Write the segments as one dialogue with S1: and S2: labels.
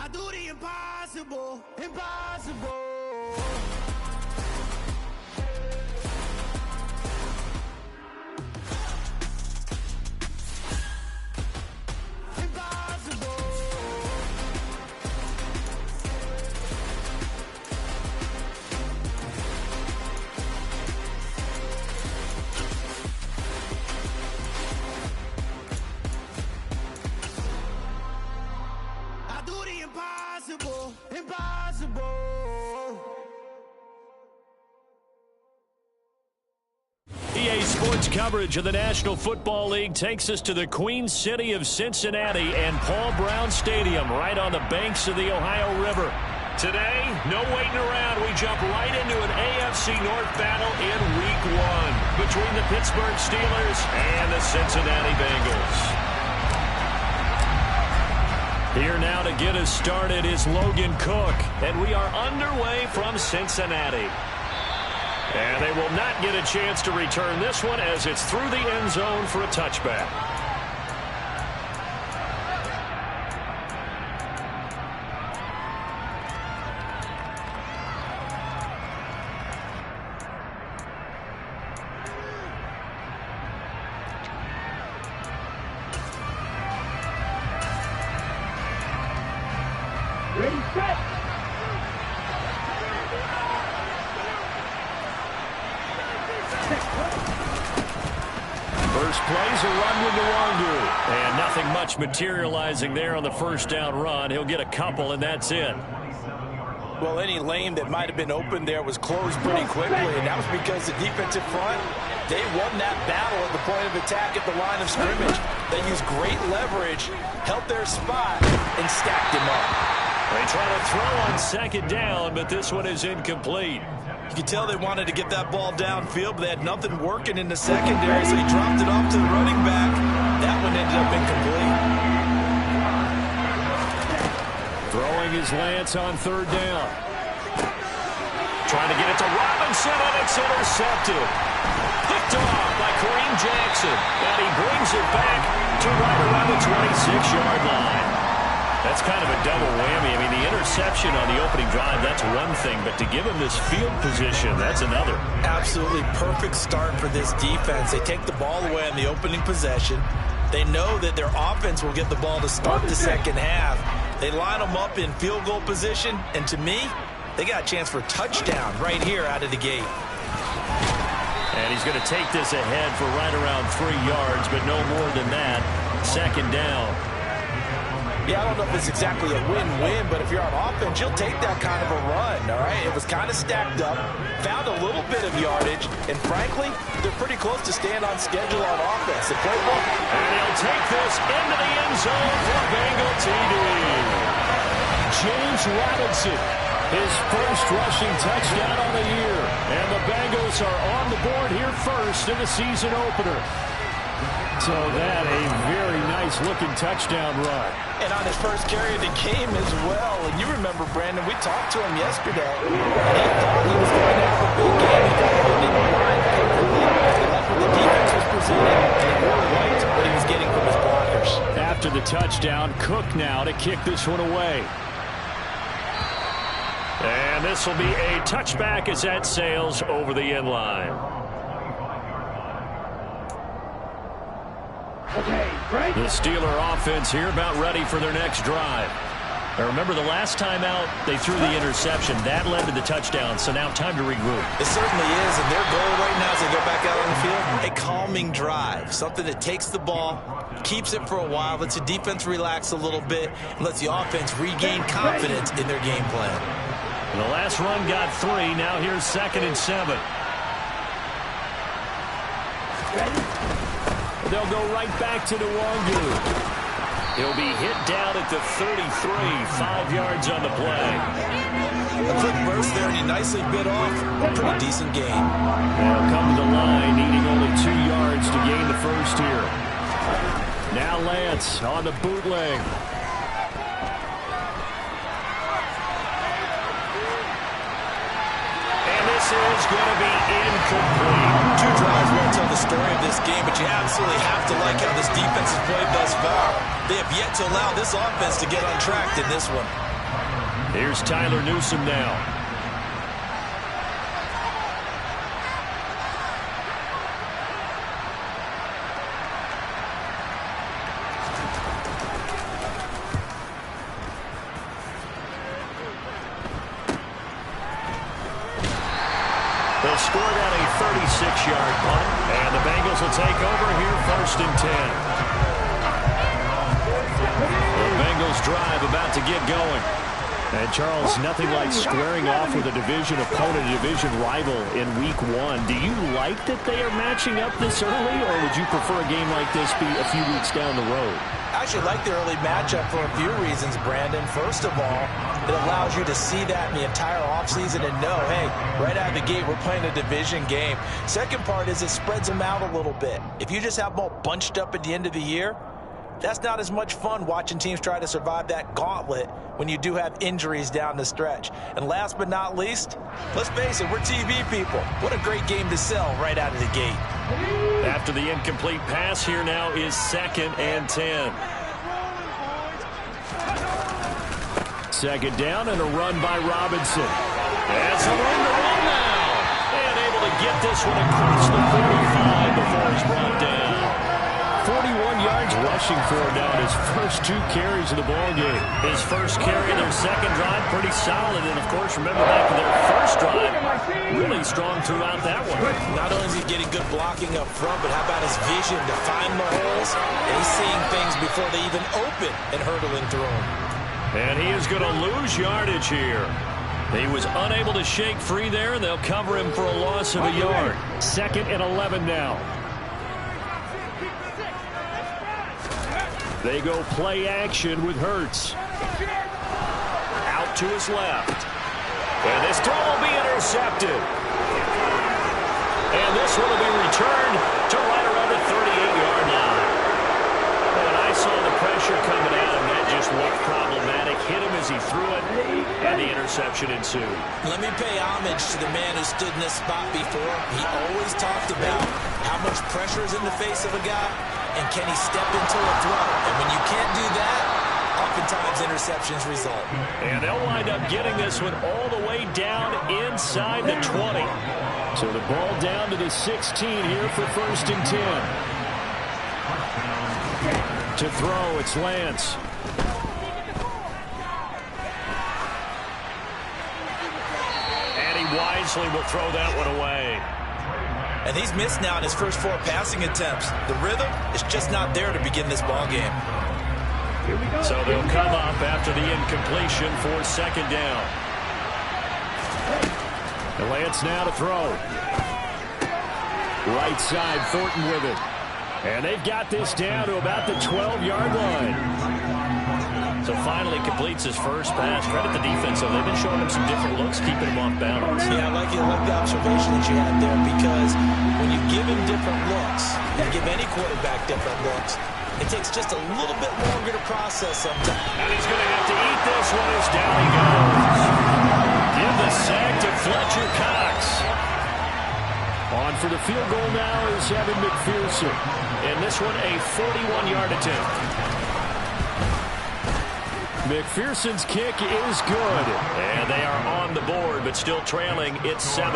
S1: I do the impossible, impossible.
S2: EA Sports coverage of the National Football League takes us to the Queen City of Cincinnati and Paul Brown Stadium right on the banks of the Ohio River. Today, no waiting around. We jump right into an AFC North battle in Week 1 between the Pittsburgh Steelers and the Cincinnati Bengals. Here now to get us started is Logan Cook, and we are underway from Cincinnati. And they will not get a chance to return this one as it's through the end zone for a touchback.
S3: Ready, set!
S2: First play's a run with Nwangu. And nothing much materializing there on the first down run. He'll get a couple, and that's it.
S4: Well, any lane that might have been open there was closed pretty quickly, and that was because the defensive front, they won that battle at the point of attack at the line of scrimmage. They used great leverage, held their spot, and stacked him up.
S2: They try to throw on second down, but this one is incomplete.
S4: You could tell they wanted to get that ball downfield, but they had nothing working in the secondary, so he dropped it off to the running back. That one ended up incomplete.
S2: Throwing his Lance on third down. Trying to get it to Robinson, and it's intercepted. Picked off by Kareem Jackson, and he brings it back to right around the 26-yard line. That's kind of a double whammy. I mean, the interception on the opening drive, that's one thing, but to give him this field position, that's another.
S4: Absolutely perfect start for this defense. They take the ball away on the opening possession. They know that their offense will get the ball to start the second half. They line them up in field goal position, and to me, they got a chance for a touchdown right here out of the gate.
S2: And he's going to take this ahead for right around 3 yards, but no more than that. Second down.
S4: Yeah, I don't know if it's exactly a win-win, but if you're on offense, you'll take that kind of a run, all right? It was kind of stacked up, found a little bit of yardage, and frankly, they're pretty close to staying on schedule on offense. The playbook.
S2: And he'll take this into the end zone for Bengal TD. James Robinson, his first rushing touchdown on the year. And the Bengals are on the board here first in the season opener. So that a very nice-looking touchdown run.
S4: And on his first carry of the game as well. And you remember, Brandon, we talked to him yesterday, and he thought he was going to have a big game. He thought he didn't line perfectly. He liked what the defense was presenting, and he really liked what he was getting from his blockers.
S2: After the touchdown, Cook now to kick this one away. And this will be a touchback as that sails over the end line. The Steeler offense here about ready for their next drive. Now remember, the last time out, they threw the interception. That led to the touchdown, so now time to regroup.
S4: It certainly is, and their goal right now as they go back out on the field, a calming drive, something that takes the ball, keeps it for a while, lets the defense relax a little bit, and lets the offense regain confidence in their game plan.
S2: And the last run got 3. Now here's 2nd and 7. They'll go right back to Nwangu. He'll be hit down at the 33, 5 yards on the play.
S4: A quick burst there, and he nicely bit off a pretty decent gain.
S2: They'll come to the line, needing only 2 yards to gain the first here. Now Lance on the bootleg. This is going to be incomplete.
S4: 2 drives won't tell the story of this game, but you absolutely have to like how this defense has played thus far. They have yet to allow this offense to get untracked in this one.
S2: Here's Tyler Newsome now. They'll score that a 36-yard punt, and the Bengals will take over here 1st and 10. The Bengals drive about to get going. And, Charles, nothing like squaring off with a division opponent, a division rival in Week 1. Do you like that they are matching up this early, or would you prefer a game like this be a few weeks down the road?
S4: I actually like the early matchup for a few reasons, Brandon. First of all, it allows you to see that in the entire offseason and know, hey, right out of the gate, we're playing a division game. Second part is it spreads them out a little bit. If you just have them all bunched up at the end of the year, that's not as much fun watching teams try to survive that gauntlet when you do have injuries down the stretch. And last but not least, let's face it, we're TV people. What a great game to sell right out of the gate.
S2: After the incomplete pass, here now is 2nd and 10. 2nd down and a run by Robinson. That's a room to run now. And able to get this one across the 45 before he's brought down. 41 yards rushing for him now in his first 2 carries of the ballgame. His first carry, their second drive, pretty solid. And, of course, remember back to their first drive, really strong throughout that one.
S4: Not only is he getting good blocking up front, but how about his vision to find the holes? And he's seeing things before they even open and hurdling through them.
S2: And he is going to lose yardage here. He was unable to shake free there, and they'll cover him for a loss of a yard. 2nd and 11 now. They go play action with Hurts. Out to his left. And this throw will be intercepted. And this one will be returned to right around the 38-yard line. And I saw the pressure coming at him. That just looked problematic. Hit him as he threw it, and the interception ensued.
S4: Let me pay homage to the man who stood in this spot before. He always talked about how much pressure is in the face of a guy. And can he step into a throw? And when you can't do that, oftentimes interceptions result.
S2: And they'll wind up getting this one all the way down inside the 20. So the ball down to the 16 here for 1st and 10. To throw, it's Lance. And he wisely will throw that one away.
S4: And he's missed now in his first 4 passing attempts. The rhythm is just not there to begin this ball game.
S2: So they'll come up after the incompletion for 2nd down. And Lance now to throw. Right side, Thornton with it. And they've got this down to about the 12-yard line. So finally completes his first pass. Credit the defense, so they've been showing him some different looks, keeping him off balance.
S4: Yeah, I like the observation that you had there, because when you give him different looks, and give any quarterback different looks, it takes just a little bit longer to process sometimes.
S2: And he's going to have to eat this one as down he goes. Give the sack to Fletcher Cox. On for the field goal now is Evan McPherson. And this one a 41-yard attempt. McPherson's kick is good. And they are on the board, but still trailing. It's 7-3.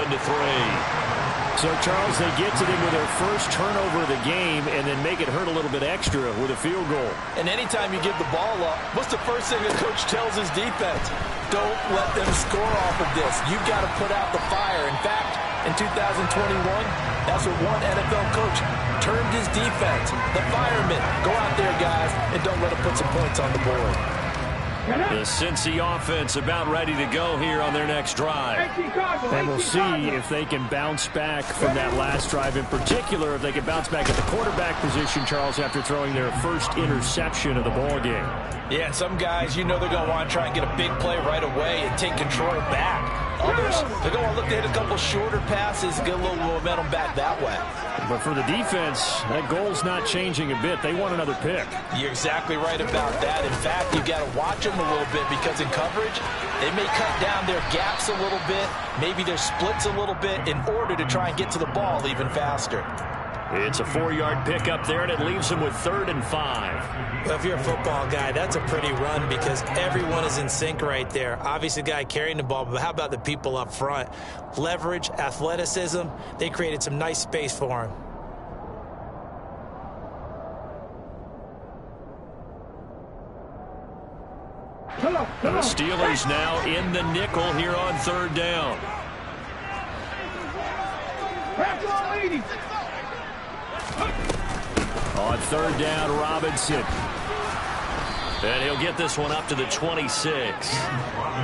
S2: So, Charles, they get to them with their first turnover of the game and then make it hurt a little bit extra with a field goal.
S4: And anytime you give the ball up, what's the first thing a coach tells his defense? Don't let them score off of this. You've got to put out the fire. In fact, in 2021, that's what one NFL coach termed his defense. The firemen. Go out there, guys, and don't let them put some points on the board.
S2: The Cincy offense about ready to go here on their next drive. And we'll see if they can bounce back from that last drive. In particular, if they can bounce back at the quarterback position, Charles, after throwing their first interception of the ball game.
S4: Yeah, and some guys, you know they're going to want to try and get a big play right away and take control back. Others, they're going to look to hit a couple shorter passes, get a little momentum back that way.
S2: But for the defense, that goal's not changing a bit. They want another pick.
S4: You're exactly right about that. In fact, you've got to watch them a little bit, because in coverage, they may cut down their gaps a little bit, maybe their splits a little bit, in order to try and get to the ball even faster.
S2: It's a 4-yard pickup there, and it leaves him with 3rd and 5.
S4: Well, if you're a football guy, that's a pretty run because everyone is in sync right there. Obviously, the guy carrying the ball, but how about the people up front? Leverage, athleticism, they created some nice space for him.
S2: And the Steelers now in the nickel here on 3rd down. On 3rd down, Robinson. And he'll get this one up to the 26.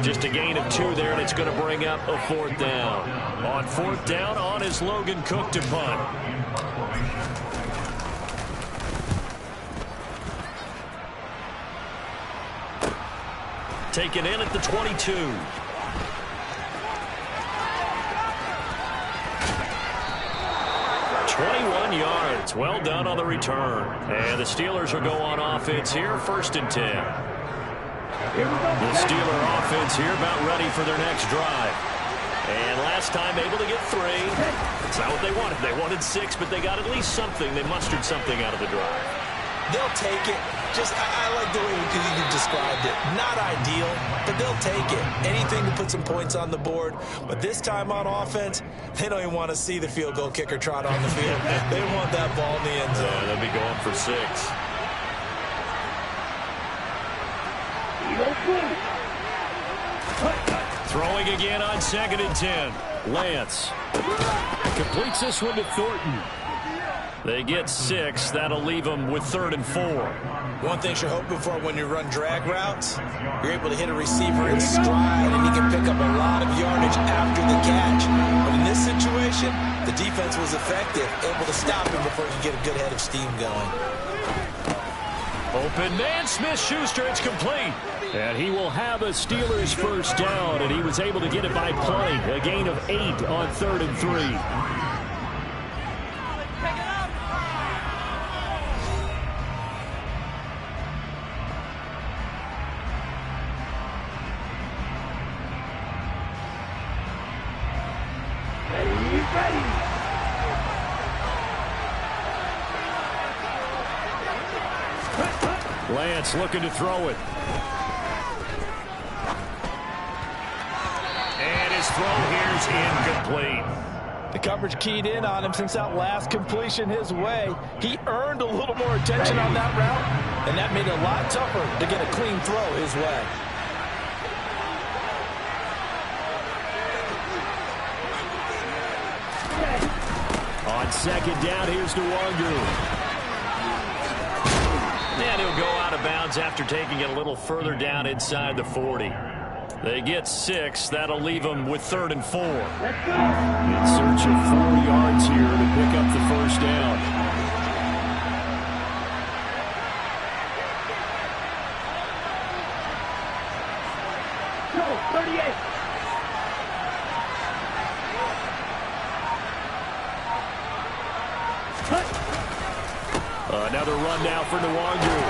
S2: Just a gain of 2 there, and it's going to bring up a 4th down. On 4th down, on is Logan Cook to punt. Taken in at the 22. 21 yards. Well done on the return. And the Steelers will go on offense here, 1st and 10. The Steeler offense here about ready for their next drive. And last time able to get 3. It's not what they wanted. They wanted 6, but they got at least something. They mustered something out of the drive.
S4: They'll take it. I like the way you described it. Not ideal, but they'll take it. Anything to put some points on the board. But this time on offense, they don't even want to see the field goal kicker trot on the field. They want that ball in the end zone.
S2: Yeah, they'll be going for 6. Throwing again on 2nd and 10. Lance completes this one to Thornton. They get 6. That'll leave them with 3rd and 4.
S4: One thing you're hoping for when you run drag routes, you're able to hit a receiver in stride, and he can pick up a lot of yardage after the catch. But in this situation, the defense was effective, able to stop him before he could get a good head of steam going.
S2: Open man, Smith-Schuster, it's complete. And he will have a Steelers 1st down, and he was able to get it by play. A gain of 8 on 3rd and 3. Lance looking to throw it. And his throw here's incomplete.
S3: The coverage keyed in on him since that last completion his way. He earned a little more attention on that route, and that made it a lot tougher to get a clean throw his way.
S2: On 2nd down, here's Nwangu. And he'll go out of bounds after taking it a little further down inside the 40. They get 6. That'll leave them with 3rd and 4. In search of 4 yards here to pick up the 1st down.
S1: No, 38.
S2: Another run now for Nwangu.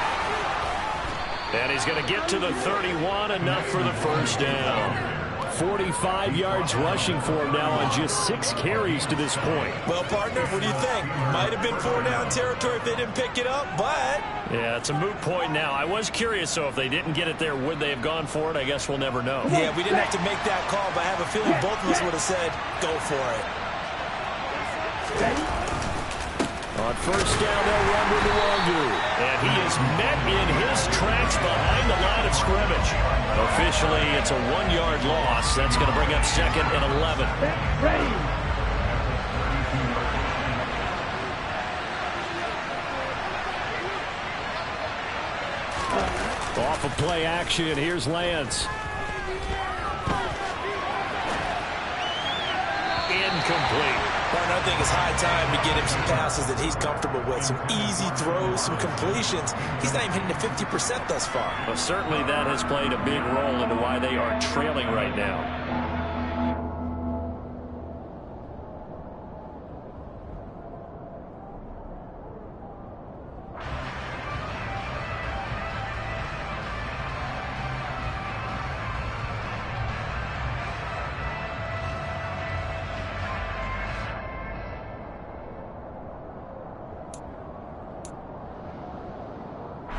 S2: And he's going to get to the 31, enough for the 1st down. 45 yards rushing for him now on just 6 carries to this point.
S4: Well, partner, what do you think? Might have been 4-down territory if they didn't pick it up, but...
S2: Yeah, it's a moot point now. I was curious, so if they didn't get it there, would they have gone for it? I guess we'll never know.
S4: Yeah, we didn't have to make that call, but I have a feeling both of us would have said, go for it.
S2: On 1st down, they'll run to Nwangu. And he is met in his tracks behind the line of scrimmage. Officially, it's a 1-yard loss. That's going to bring up 2nd and 11.
S1: Ready.
S2: Off of play action, here's Lance. Incomplete.
S4: Partner, I think it's high time to get him some passes that he's comfortable with. Some easy throws, some completions. He's not even hitting the 50% thus far.
S2: Well, certainly that has played a big role into why they are trailing right now.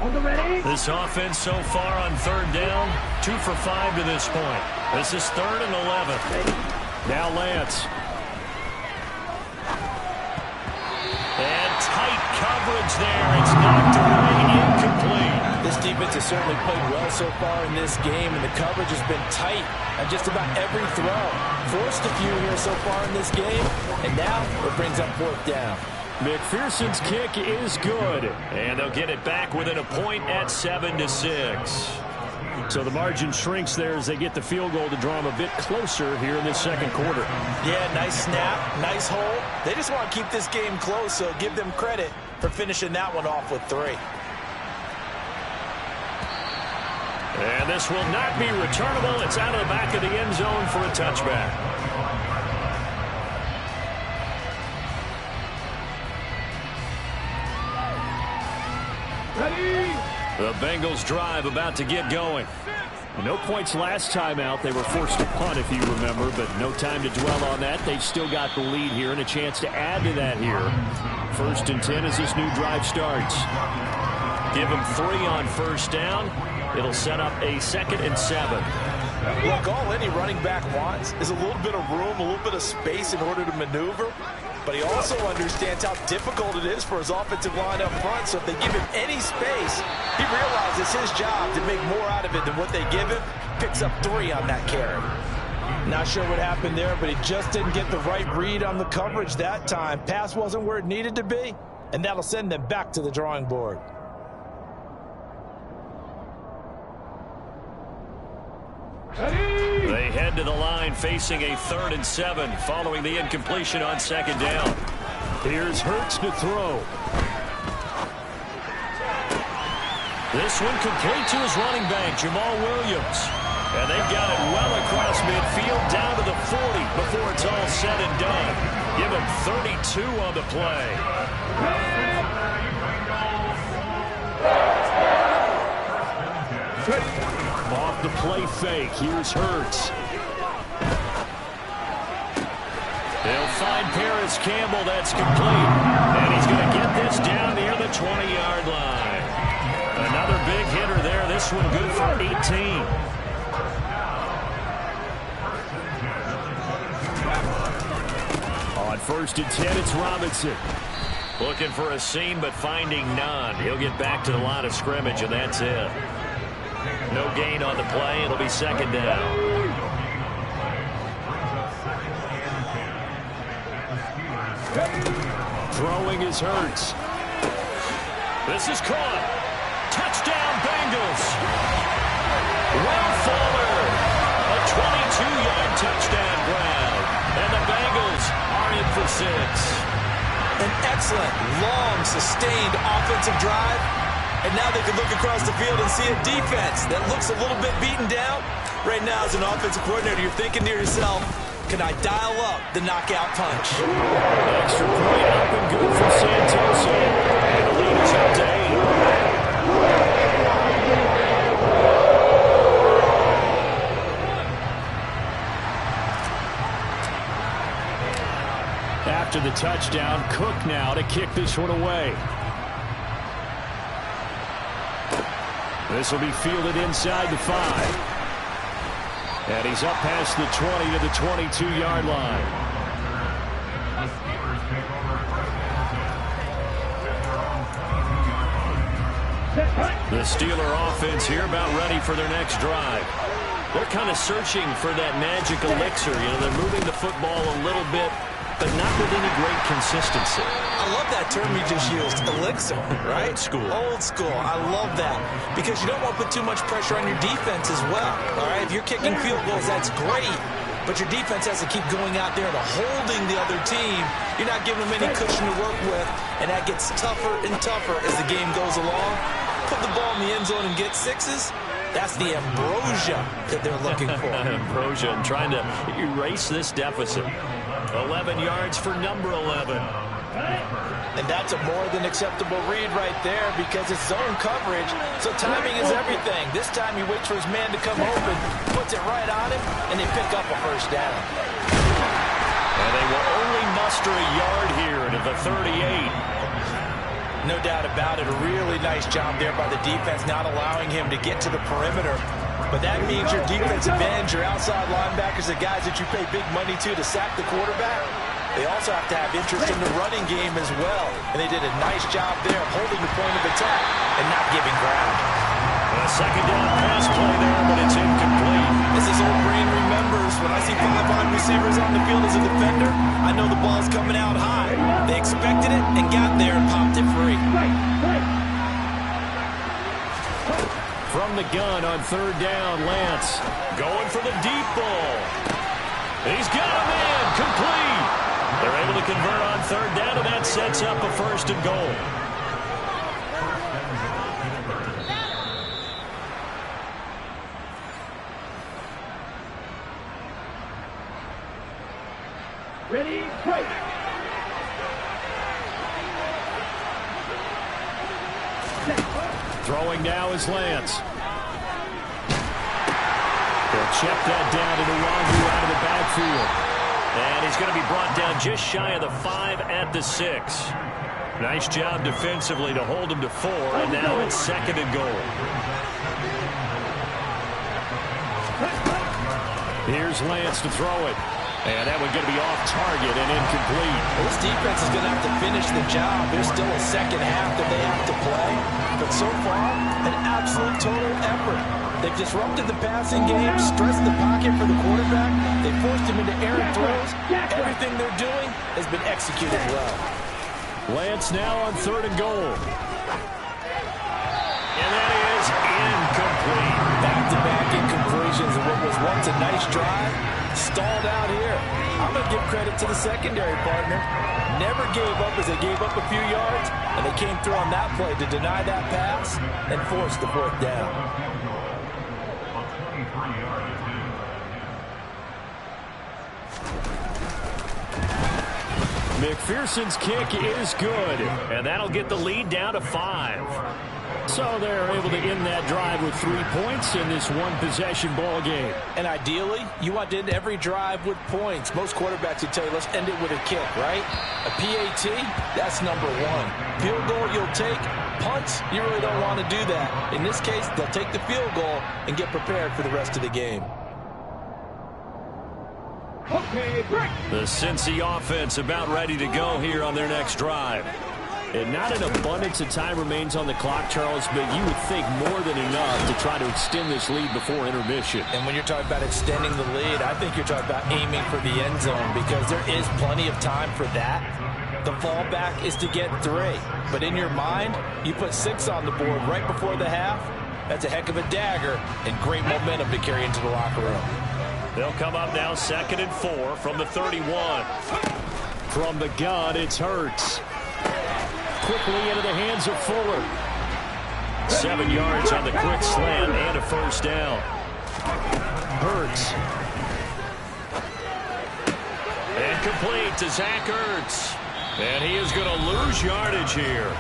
S2: This offense so far on third down, 2 for 5 to this point. This is 3rd and 11. Now Lance. And tight coverage there. It's knocked away, incomplete.
S3: This defense has certainly played well so far in this game, and the coverage has been tight on just about every throw. Forced a few here so far in this game, and now it brings up 4th down.
S2: McPherson's kick is good, and they'll get it back within a point at 7-6. So the margin shrinks there as they get the field goal to draw them a bit closer here in this second quarter.
S3: Yeah, nice snap, nice hold. They just want to keep this game close, so give them credit for finishing that one off with 3.
S2: And this will not be returnable. It's out of the back of the end zone for a touchback. The Bengals drive about to get going. No points last time out. They were forced to punt, if you remember, but no time to dwell on that. They've still got the lead here and a chance to add to that here. 1st and 10 as this new drive starts. Give them 3 on 1st down. It'll set up a 2nd and 7.
S3: Look, all any running back wants is a little bit of room, a little bit of space in order to maneuver. But he also understands how difficult it is for his offensive line up front. So if they give him any space, he realizes it's his job to make more out of it than what they give him. Picks up 3 on that carry. Not sure what happened there, but he just didn't get the right read on the coverage that time. Pass wasn't where it needed to be, and that'll send them back to the drawing board.
S2: They head to the line facing a 3rd and 7 following the incompletion on 2nd down. Here's Hurts to throw. This one complete to his running back, Jamal Williams. And they've got it well across midfield down to the 40 before it's all said and done. Give him 32 on the play. Off the play fake. Here's Hurts. They'll find Paris Campbell. That's complete. And he's going to get this down near the 20-yard line. Another big hitter there. This one good for 18. On 1st and 10, it's Robinson. Looking for a seam, but finding none. He'll get back to the line of scrimmage, and that's it. No gain on the play. It'll be 2nd down. Throwing is Hurts. This is caught. Touchdown, Bengals. Will Fuller. A 22-yard touchdown grab. And the Bengals are in for 6.
S3: An excellent, long, sustained offensive drive. And now they can look across the field and see a defense that looks a little bit beaten down. Right now, as an offensive coordinator, you're thinking to yourself, can I dial up the knockout punch?
S2: Extra point up and good for Santos. And the lead is up to 8. After the touchdown, Cook now to kick this one away. This will be fielded inside the 5. And he's up past the 20 to the 22-yard line. The Steeler offense here about ready for their next drive. They're kind of searching for that magic elixir. You know, they're moving the football a little bit, but not with any great consistency.
S3: I love that term you just used, elixir, right?
S2: Old school.
S3: Old school. I love that because you don't want to put too much pressure on your defense as well, all right? If you're kicking field goals, that's great, but your defense has to keep going out there and holding the other team. You're not giving them any cushion to work with, and that gets tougher and tougher as the game goes along. Put the ball in the end zone and get 6s. That's the ambrosia that they're looking for.
S2: Ambrosia and trying to erase this deficit. 11 yards for number 11.
S3: And that's a more than acceptable read right there because it's zone coverage, so timing is everything. This time he waits for his man to come open, puts it right on him, and they pick up a 1st down. And
S2: they will only muster a yard here to the 38.
S4: No doubt about it. A really nice job there by the defense, not allowing him to get to the perimeter. But that means your defensive ends, your outside linebackers, the guys that you pay big money to sack the quarterback, they also have to have interest in the running game as well. And they did a nice job there of holding the point of attack and not giving ground.
S2: A second down pass play there, but it's incomplete.
S4: As his old brain remembers, when I see 5 wide receivers on the field as a defender, I know the ball's coming out high. They expected it and got there and popped it free.
S2: From the gun on third down, Lance going for the deep ball. He's got a man, complete. They're able to convert on third down, and that sets up a 1st and goal.
S1: Ready, fight!
S2: Throwing now is Lance. They'll check that down to Nwangu out of the backfield. And he's going to be brought down just shy of the 5 at the 6. Nice job defensively to hold him to 4, and now it's 2nd and goal. Here's Lance to throw it. And that one's going to be off target and incomplete.
S4: Well, this defense is going to have to finish the job. There's still a second half that they have to play. But so far, an absolute total effort. They've disrupted the passing game, stressed the pocket for the quarterback. They forced him into errant throws. Everything they're doing has been executed well.
S2: Lance now on 3rd and goal. And that is incomplete.
S4: Back-to-back incompletions of what was once a nice drive. Stalled out here. I'm going to give credit to the secondary partner. Never gave up as they gave up a few yards, and they came through on that play to deny that pass and force the 4th down.
S2: McPherson's kick is good, and that'll get the lead down to 5. So they're able to end that drive with 3 points in this one-possession ball game.
S4: And ideally, you want to end every drive with points. Most quarterbacks would tell you, let's end it with a kick, right? A PAT, that's number 1. Field goal, you'll take. Punts, you really don't want to do that. In this case, they'll take the field goal and get prepared for the rest of the game.
S2: The Cincy offense about ready to go here on their next drive. And not an abundance of time remains on the clock, Charles, but you would think more than enough to try to extend this lead before intermission.
S4: And when you're talking about extending the lead, I think you're talking about aiming for the end zone because there is plenty of time for that. The fallback is to get 3. But in your mind, you put 6 on the board right before the half. That's a heck of a dagger and great momentum to carry into the locker room.
S2: They'll come up now 2nd and 4 from the 31. From the gun, it's Hurts. Quickly into the hands of Fuller. 7 yards on the quick slant and a 1st down. Hurts. And complete to Zach Ertz. And he is going to lose yardage here.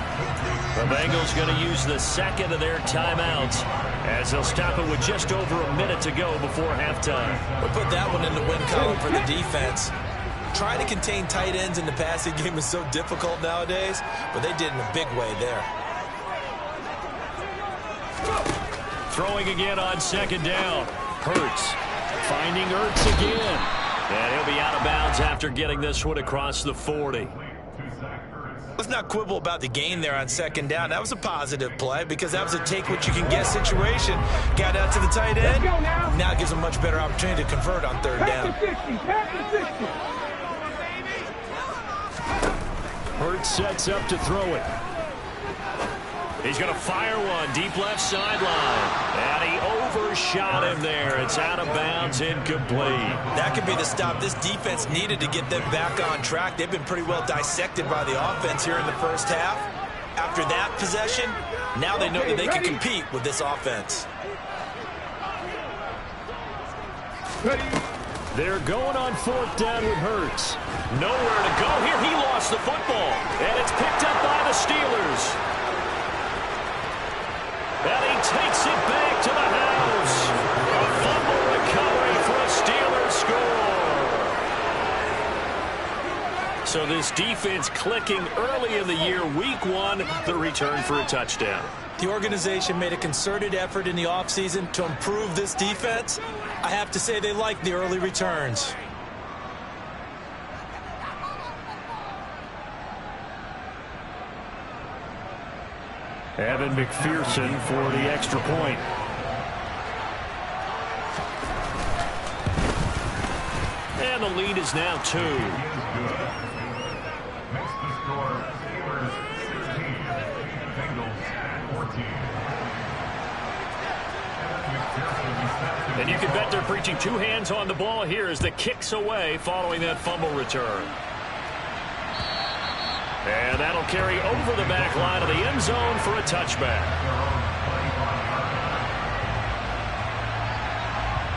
S2: The Bengals going to use the 2nd of their timeouts as they'll stop it with just over a minute to go before halftime.
S4: We'll put that one in the win column for the defense. Trying to contain tight ends in the passing game is so difficult nowadays, but they did in a big way there.
S2: Throwing again on 2nd down. Hurts finding Ertz again. And he'll be out of bounds after getting this one across the 40.
S4: Let's not quibble about the gain there on 2nd down. That was a positive play because that was a take-what-you-can-get situation. Got out to the tight end. Now it gives them a much better opportunity to convert on 3rd down.
S2: Hurts sets up to throw it. He's going to fire one deep left sideline. And he overshot him there. It's out of bounds, incomplete.
S4: That could be the stop this defense needed to get them back on track. They've been pretty well dissected by the offense here in the 1st half. After that possession, now they know that they can compete with this offense.
S2: They're going on 4th down with Hurts. Nowhere to go here. He lost the football. And it's picked up by the Steelers. And he takes it back to the house. A fumble recovery for a Steelers score. So this defense clicking early in the year, week 1, the return for a touchdown.
S4: The organization made a concerted effort in the offseason to improve this defense. I have to say they like the early returns.
S2: Evan McPherson for the extra point. And the lead is now 2. And you can bet they're preaching 2 hands on the ball here as the kick's away following that fumble return. And that'll carry over the back line of the end zone for a touchback.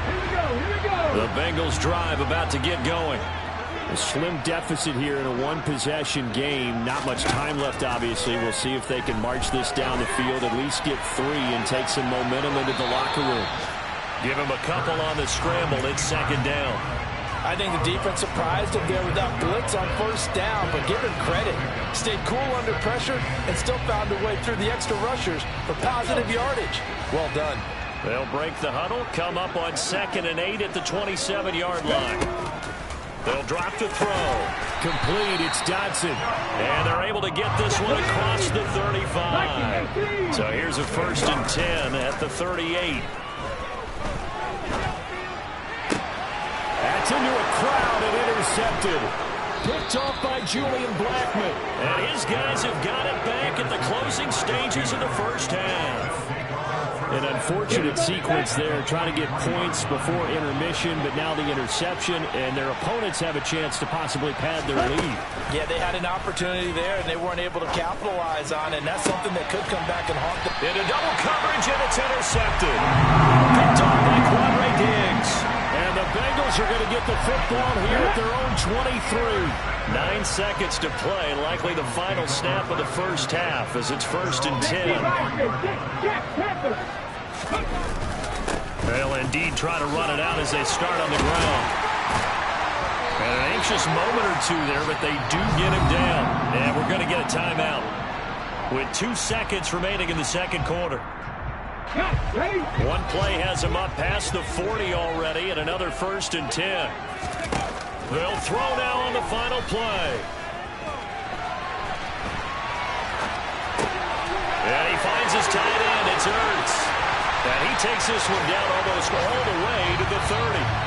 S1: Here we go.
S2: The Bengals drive about to get going. A slim deficit here in a one-possession game. Not much time left, obviously. We'll see if they can march this down the field, at least get 3 and take some momentum into the locker room. Give him a couple on the scramble. It's 2nd down.
S3: I think the defense surprised him there with that blitz on 1st down, but give him credit. Stayed cool under pressure and still found a way through the extra rushers for positive yardage. Well done.
S2: They'll break the huddle, come up on 2nd and 8 at the 27-yard line. They'll drop the throw. Complete, it's Dodson. And they're able to get this one across the 35. So here's a 1st and 10 at the 38. That's into a crowd and intercepted. Picked off by Julian Blackman. And his guys have got it back at the closing stages of the 1st half. An unfortunate sequence there, trying to get points before intermission, but now the interception, and their opponents have a chance to possibly pad their lead.
S3: Yeah, they had an opportunity there, and they weren't able to capitalize on it, and that's something that could come back and haunt them.
S2: Into double coverage, and it's intercepted. Picked off by Quadre Diggs. And the Bengals are going to get the football here at their own 23. 9 seconds to play, likely the final snap of the 1st half as it's 1st and 10. They'll indeed try to run it out as they start on the ground. And an anxious moment or 2 there, but they do get him down. And we're going to get a timeout with 2 seconds remaining in the 2nd quarter. One play has him up past the 40 already, and another 1st and 10. They'll throw now on the final play. And he finds his tight end. It's Ertz. And he takes this one down almost all the way to the 30.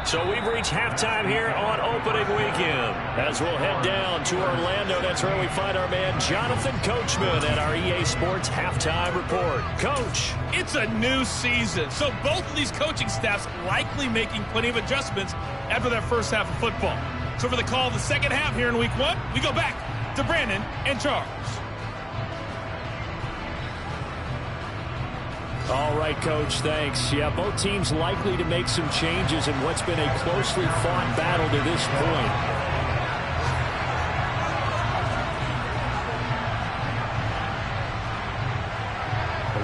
S2: So we've reached halftime here on opening weekend. As we'll head down to Orlando, that's where we find our man Jonathan Coachman at our EA Sports Halftime Report. Coach.
S5: It's a new season, so both of these coaching staffs likely making plenty of adjustments after their first half of football. So for the call of the 2nd half here in week 1, we go back to Brandon and Charles.
S2: All right, Coach, thanks. Yeah, both teams likely to make some changes in what's been a closely fought battle to this point.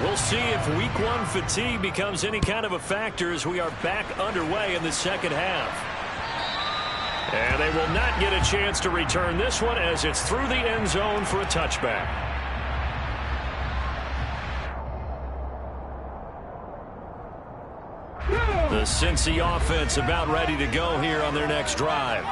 S2: We'll see if week 1 fatigue becomes any kind of a factor as we are back underway in the 2nd half. And they will not get a chance to return this one as it's through the end zone for a touchback. The Cincy offense about ready to go here on their next drive.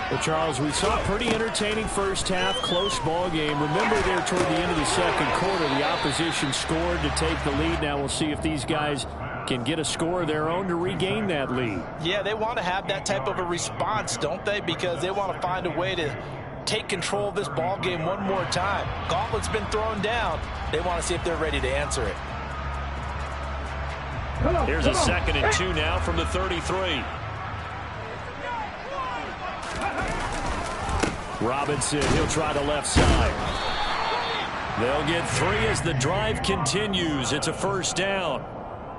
S2: Well, Charles, we saw a pretty entertaining 1st half, close ball game. Remember there toward the end of the 2nd quarter, the opposition scored to take the lead. Now we'll see if these guys can get a score of their own to regain that lead.
S3: Yeah, they want to have that type of a response, don't they? Because they want to find a way to take control of this ball game one more time. Gauntlet's been thrown down. They want to see if they're ready to answer it.
S2: Here's a 2nd and 2 now from the 33. Robinson, he'll try the left side. They'll get 3 as the drive continues. It's a 1st down.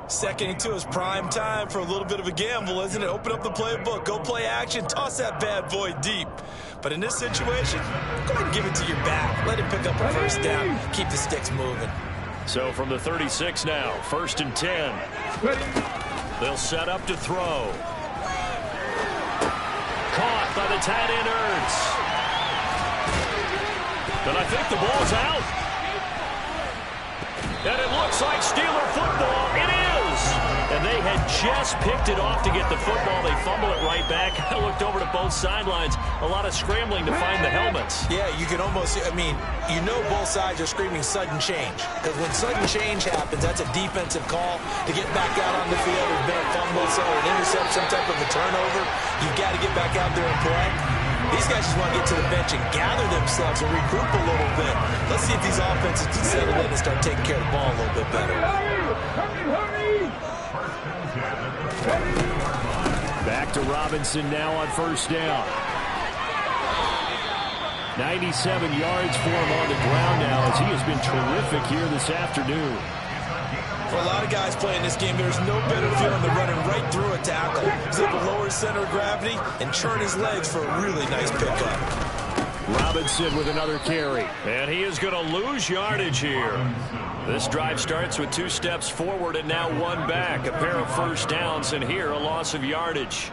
S4: 2nd and 2 is prime time for a little bit of a gamble, isn't it? Open up the playbook, go play action, toss that bad boy deep. But in this situation, go ahead and give it to your back. Let him pick up a 1st down. Keep the sticks moving.
S2: So from the 36 now, 1st and 10. They'll set up to throw. Caught. by the tight end, Ertz. But I think the ball's out. And it looks like Steeler football. It is. And they had just picked it off to get the football. They fumble it right back. I looked over to both sidelines. A lot of scrambling to find the helmets.
S4: Yeah, you can almost, you know both sides are screaming sudden change. Because when sudden change happens, that's a defensive call to get back out on the field. There's been a fumble, so an intercept, some type of a turnover. You've got to get back out there and play. These guys just want to get to the bench and gather themselves and regroup a little bit. Let's see if these offenses can settle in and start taking care of the ball a little bit better.
S2: Back to Robinson now on first down. 97 yards for him on the ground now as he has been terrific here this afternoon.
S4: For a lot of guys playing this game, there's no better feeling than running right through a tackle. He's able to lower his center of gravity and churn his legs for a really nice pickup.
S2: Robinson with another carry. And he is going to lose yardage here. This drive starts with 2 steps forward and now 1 back. A pair of first downs, and here a loss of yardage.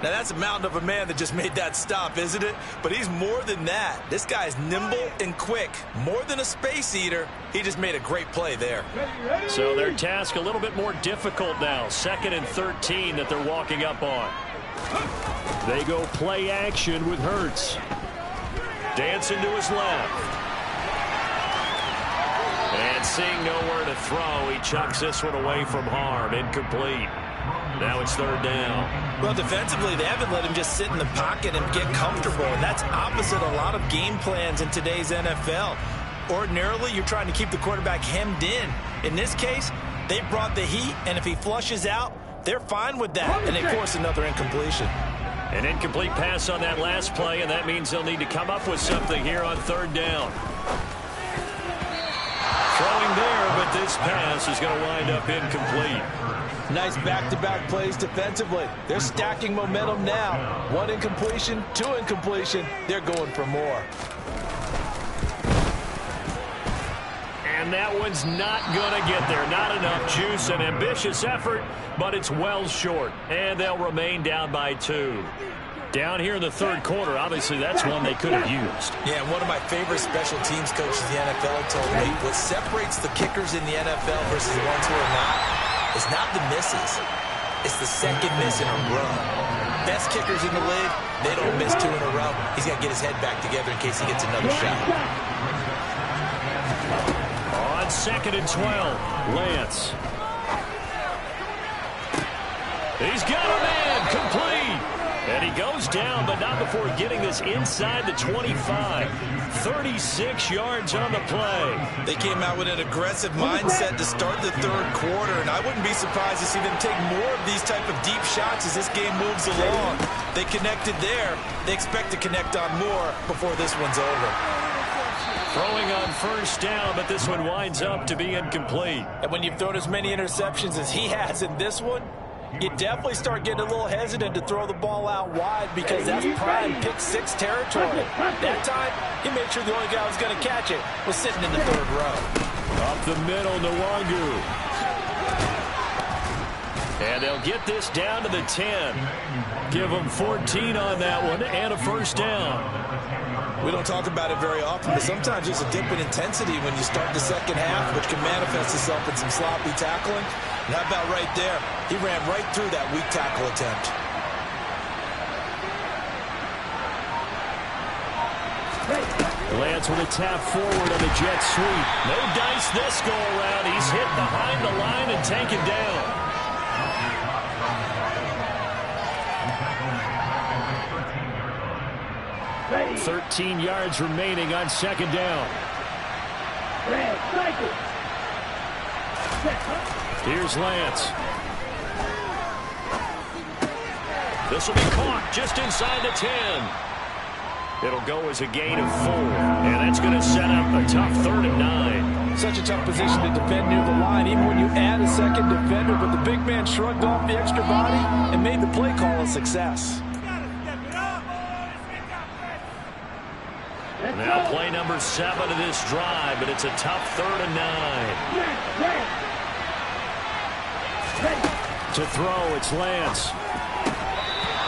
S4: Now, that's a mountain of a man that just made that stop, isn't it? But he's more than that. This guy's nimble and quick. More than a space eater. He just made a great play there.
S2: So their task a little bit more difficult now. 2nd and 13 that they're walking up on. They go play action with Hurts. Dancing to his left. And seeing nowhere to throw, he chucks this one away from harm. Incomplete. Now it's 3rd down.
S4: Well, defensively, they haven't let him just sit in the pocket and get comfortable, and that's opposite a lot of game plans in today's NFL. Ordinarily, you're trying to keep the quarterback hemmed in. In this case, they brought the heat, and if he flushes out, they're fine with that, and they force another incompletion.
S2: An incomplete pass on that last play, and that means they'll need to come up with something here on 3rd down. Throwing there, but this pass is going to wind up incomplete.
S3: Nice back-to-back plays defensively. They're stacking momentum now. 1 incompletion, 2 incompletion. They're going for more.
S2: And that one's not going to get there. Not enough juice. An ambitious effort, but it's well short. And they'll remain down by 2. Down here in the 3rd quarter, obviously that's one they could have used.
S4: Yeah, and one of my favorite special teams coaches in the NFL told me what separates the kickers in the NFL versus the ones who are not is not the misses. It's the second miss in a row. Best kickers in the league, they don't miss 2 in a row. He's got to get his head back together in case he gets another shot.
S2: On 2nd and 12, Lance. He's got a man, complete. And he goes down, but not before getting this inside the 25. 36 yards on the play.
S4: They came out with an aggressive mindset to start the 3rd quarter, and I wouldn't be surprised to see them take more of these type of deep shots as this game moves along. They connected there. They expect to connect on more before this one's over.
S2: Throwing on first down, but this one winds up to be incomplete.
S3: And when you've thrown as many interceptions as he has in this one, you definitely start getting a little hesitant to throw the ball out wide because that's prime pick-6 territory. That time, he made sure the only guy who was going to catch it was sitting in the 3rd row.
S2: Up the middle, Nwangu. And they'll get this down to the 10. Give them 14 on that one and a first down.
S4: We don't talk about it very often, but sometimes there's a dip in intensity when you start the 2nd half, which can manifest itself in some sloppy tackling. And how about right there? He ran right through that weak tackle attempt.
S2: Lance with a tap forward on the jet sweep. No dice this go around. He's hit behind the line and taken down. 13 yards remaining on 2nd down. Here's Lance. This will be caught just inside the 10. It'll go as a gain of 4. And that's going to set up a tough 3rd and 9.
S3: Such a tough position to defend near the line, even when you add a 2nd defender. But the big man shrugged off the extra body and made the play call a success.
S2: Now play number 7 of this drive, but it's a tough 3rd and 9. To throw, it's Lance.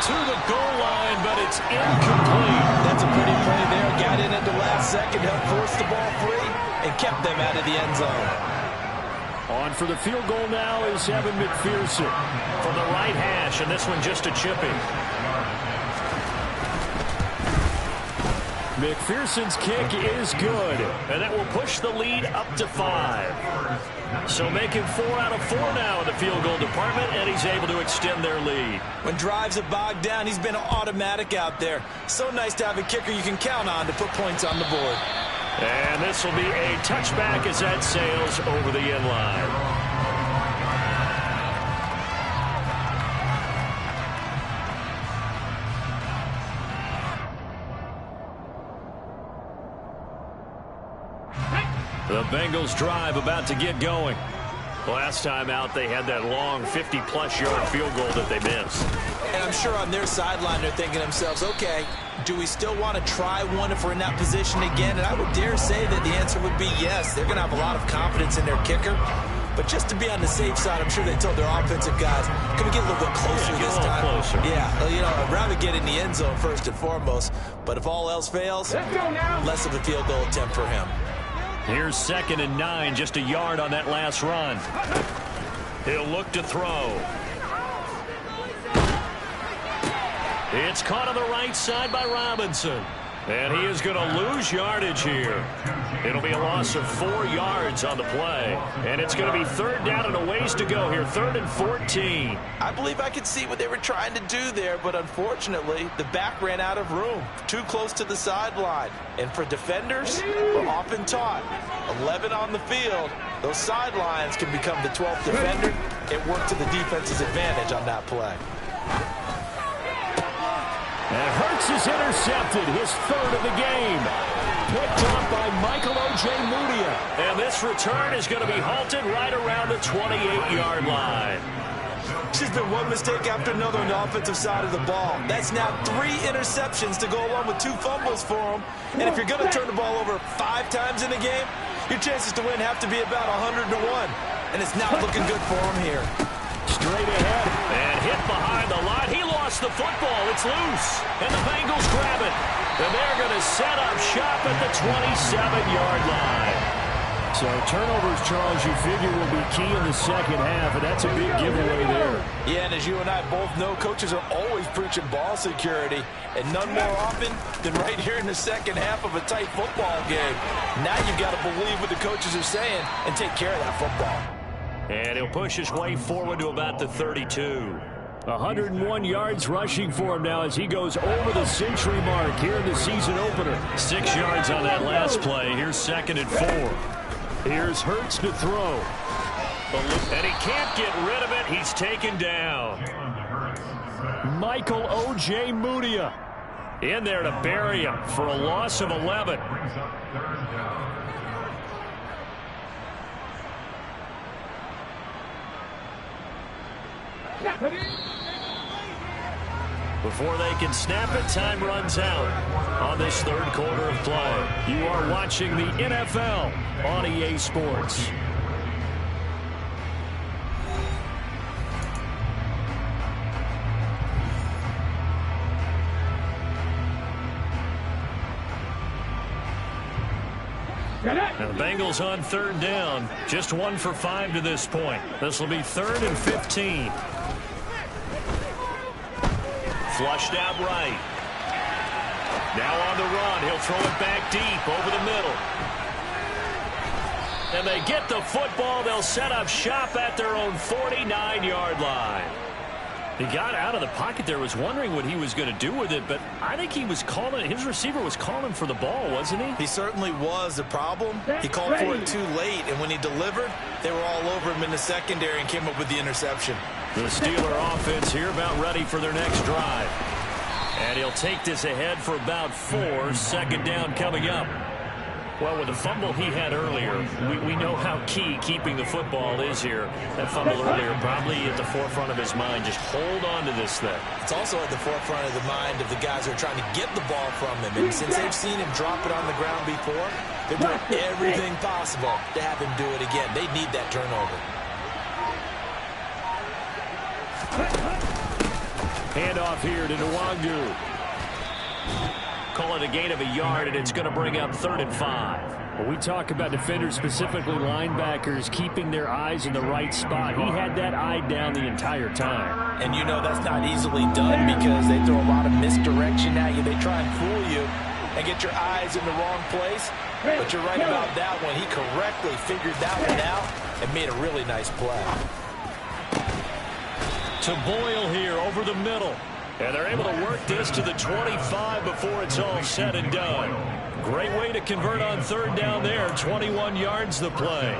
S2: to the goal line, but it's incomplete.
S4: That's a pretty play there. Got in at the last second, helped force the ball free, and kept them out of the end zone.
S2: On for the field goal now is Evan McPherson from the right hash, and this one just a chipping. McPherson's kick is good, and that will push the lead up to 5. So making 4 out of 4 now in the field goal department, and he's able to extend their lead.
S4: When drives are bogged down, he's been automatic out there. So nice to have a kicker you can count on to put points on the board.
S2: And this will be a touchback as that sails over the end line. The Bengals drive about to get going. Last time out, they had that long 50-plus yard field goal that they missed.
S4: And I'm sure on their sideline they're thinking to themselves, okay, do we still want to try one if we're in that position again? And I would dare say that the answer would be yes. They're going to have a lot of confidence in their kicker. But just to be on the safe side, I'm sure they told their offensive guys, can we get a little bit closer this time?
S2: Closer.
S4: Yeah, you know, I'd rather get in the end zone first and foremost. But if all else fails, less of a field goal attempt for him.
S2: Here's 2nd and 9, just a yard on that last run. He'll look to throw. It's caught on the right side by Robinson. And he is going to lose yardage here. It'll be a loss of 4 yards on the play. And it's going to be 3rd down and a ways to go here. 3rd and 14.
S3: I believe I could see what they were trying to do there, but unfortunately, the back ran out of room. Too close to the sideline. And for defenders, we're often taught, 11 on the field, those sidelines can become the 12th defender. It worked to the defense's advantage on that play.
S2: And Hurts is intercepted, his 3rd of the game. Picked up by Michael Ojemudia. And this return is going to be halted right around the 28-yard line.
S4: There's been one mistake after another on the offensive side of the ball. That's now 3 interceptions to go along with 2 fumbles for him. And if you're going to turn the ball over 5 times in the game, your chances to win have to be about 100 to 1. And it's not looking good for him here.
S2: Straight ahead and hit behind the line. He lost the football. It's loose. And the Bengals grab it. And they're going to set up shop at the 27-yard line. So turnovers, Charles, you figure will be key in the second half, and that's a big giveaway there.
S3: Yeah, and as you and I both know, coaches are always preaching ball security, and none more often than right here in the second half of a tight football game. Now you've got to believe what the coaches are saying and take care of that football.
S2: And he'll push his way forward to about the 32. 101 yards rushing for him now as he goes over the century mark here in the season opener. 6 yards on that last play. Here's 2nd and 4. Here's Hurts to throw. And he can't get rid of it. He's taken down. Michael Ojemudia in there to bury him for a loss of 11. Before they can snap it, time runs out on this 3rd quarter of play. You are watching the NFL on EA Sports. Now the Bengals on 3rd down. Just 1 for 5 to this point. This will be 3rd and 15. Flushed out right. Now on the run. He'll throw it back deep over the middle. And they get the football. They'll set up shop at their own 49-yard line. He got out of the pocket there, was wondering what he was going to do with it, but I think he was calling, his receiver was calling for the ball, wasn't he?
S4: He certainly was. The problem, he called for it too late, and when he delivered, they were all over him in the secondary and came up with the interception.
S2: The Steeler offense here about ready for their next drive. And he'll take this ahead for about 4. 2nd down coming up. Well, with the fumble he had earlier, we know how key keeping the football is here. That fumble earlier probably at the forefront of his mind. Just hold on to this thing.
S4: It's also at the forefront of the mind of the guys who are trying to get the ball from him. And since they've seen him drop it on the ground before, they're doing everything possible to have him do it again. They need that turnover.
S2: Handoff here to Nwangu. Call it a gain of a yard, and it's going to bring up 3rd and 5.
S1: When we talk about defenders, specifically linebackers, keeping their eyes in the right spot, he had that eye down the entire time.
S4: And you know that's not easily done because they throw a lot of misdirection at you. They try and fool you and get your eyes in the wrong place. But you're right about that one. He correctly figured that one out and made a really nice play.
S2: To Boyle here over the middle. And they're able to work this to the 25 before it's all said and done. Great way to convert on 3rd down there. 21 yards the play.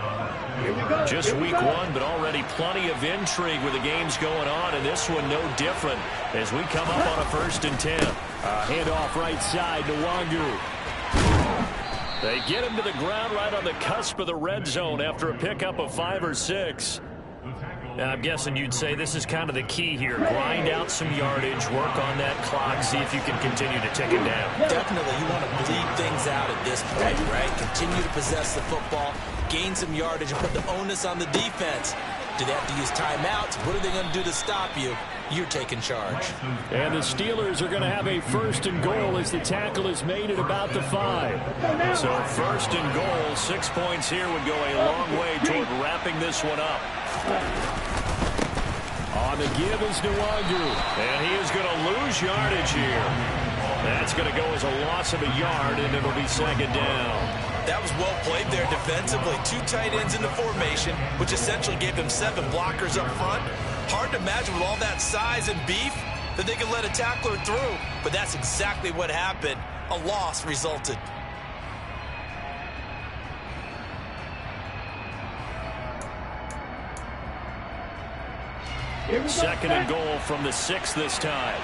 S2: Just week 1, but already plenty of intrigue with the games going on, and this one no different as we come up on a 1st and 10.
S1: Handoff right side to Nwangu.
S2: They get him to the ground right on the cusp of the red zone after a pickup of 5 or 6. Now, I'm guessing you'd say this is kind of the key here. Grind out some yardage, work on that clock, see if you can continue to tick it down.
S4: Definitely, you want to bleed things out at this point, right? Continue to possess the football, gain some yardage, and put the onus on the defense. Do they have to use timeouts? What are they going to do to stop you? You're taking charge.
S1: And the Steelers are going to have a 1st and goal as the tackle is made at about the 5.
S2: So 1st and goal, 6 points here would go a long way toward wrapping this one up.
S1: On the give is Nwangu.
S2: And he is going to lose yardage here. That's going to go as a loss of a yard, and it'll be 2nd down.
S4: That was well played there defensively. 2 tight ends in the formation, which essentially gave them 7 blockers up front. Hard to imagine with all that size and beef that they could let a tackler through. But that's exactly what happened. A loss resulted.
S2: Second and goal from the 6 this time.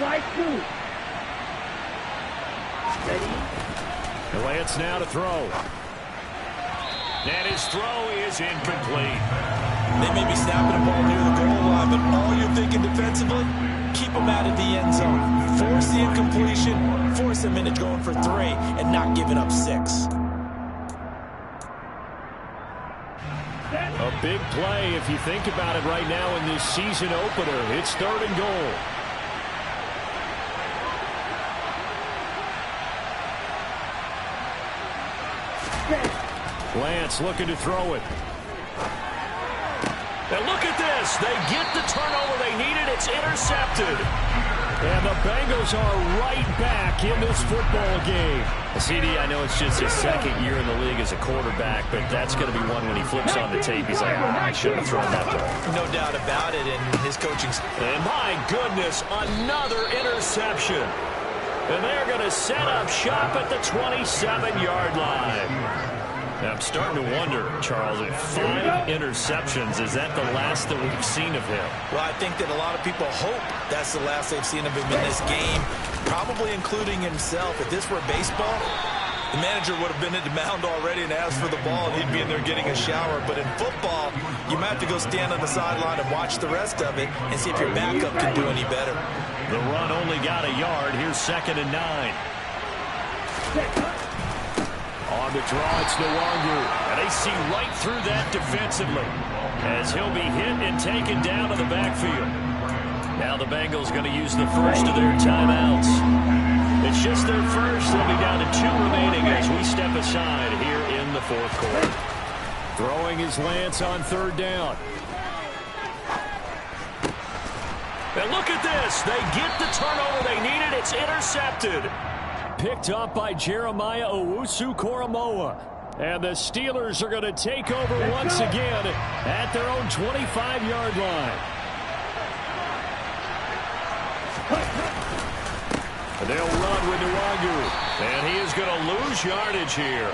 S1: Right 2. Lance now to throw.
S2: And his throw is incomplete.
S4: They may be snapping the ball near the goal line, but all you're thinking defensively, keep them out of the end zone. Force the incompletion, force them into going for 3, and not giving up 6.
S1: A big play if you think about it right now in this season opener. It's 3rd and goal. Lance looking to throw it.
S2: And look at this. They get the turnover they needed. It's intercepted.
S1: And the Bengals are right back in this football game.
S2: CD, I know it's just his 2nd year in the league as a quarterback, but that's going to be one when he flips on the tape. He's like, I shouldn't have thrown that ball.
S4: No doubt about it, and his coaching.
S2: And my goodness, another interception. And they're going to set up shop at the 27-yard line. Now, I'm starting to wonder, Charles, if 5 interceptions, is that the last that we've seen of him?
S4: Well, I think that a lot of people hope that's the last they've seen of him in this game, probably including himself. If this were baseball, the manager would have been at the mound already and asked for the ball, and he'd be in there getting a shower. But in football, you might have to go stand on the sideline and watch the rest of it and see if your backup can do any better.
S2: The run only got a yard. Here's 2nd and 9.
S1: On the draw, it's Nwangu.
S2: And they see right through that defensively as he'll be hit and taken down to the backfield. Now the Bengals going to use the first of their timeouts. It's just their first. They'll be down to 2 remaining as we step aside here in the 4th quarter.
S1: Throwing is Lance on 3rd down.
S2: And look at this. They get the turnover they needed. It's intercepted.
S1: Picked up by Jeremiah Owusu-Koramoah. And the Steelers are going to take over once again at their own 25-yard line.
S2: They'll run with Nwangu. And he is going to lose yardage here.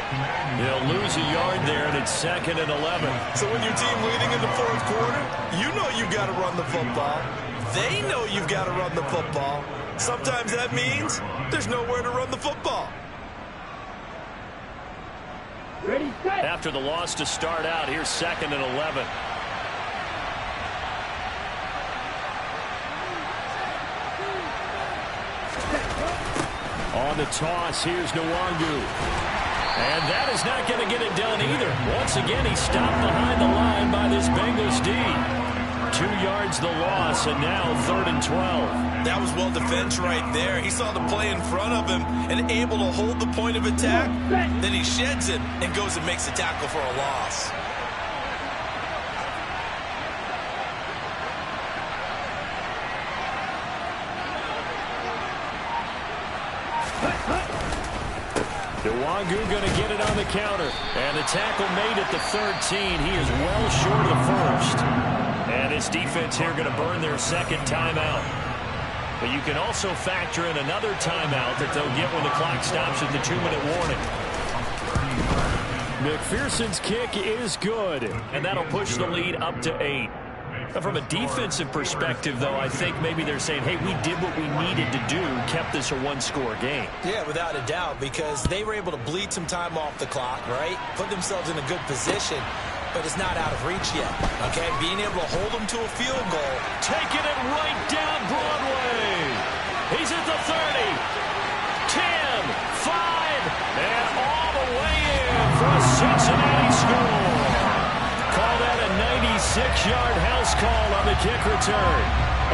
S2: They'll lose a yard there, and it's 2nd and 11.
S4: So when your team leading in the 4th quarter, you know you've got to run the football. They know you've got to run the football. Sometimes that means there's nowhere to run the football.
S1: Ready, set.
S2: After the loss to start out, here's 2nd and 11.
S1: On the toss, here's Nwangu. And that is not going to get it done either. once again, he's stopped behind the line by this Bengals D. 2 yards the loss, and now 3rd and 12.
S4: That was well defense right there. He saw the play in front of him and able to hold the point of attack. Then he sheds it and goes and makes a tackle for a loss.
S1: Nwangu going to get it on the counter. And the tackle made at the 13. He is well short of the first. And this defense here going to burn their second timeout. But you can also factor in another timeout that they'll get when the clock stops at the 2-minute warning. McPherson's kick is good. And that'll push the lead up to 8. From a defensive perspective, though, I think maybe they're saying, hey, we did what we needed to do, kept this a one-score game.
S4: Yeah, without a doubt, because they were able to bleed some time off the clock, right? Put themselves in a good position, but it's not out of reach yet, okay? Being able to hold them to a field goal.
S1: Taking it right down Broadway. He's at the 30, 10, 5, and all the way in for a Cincinnati score. Call that a 96-yard house call on the kick return.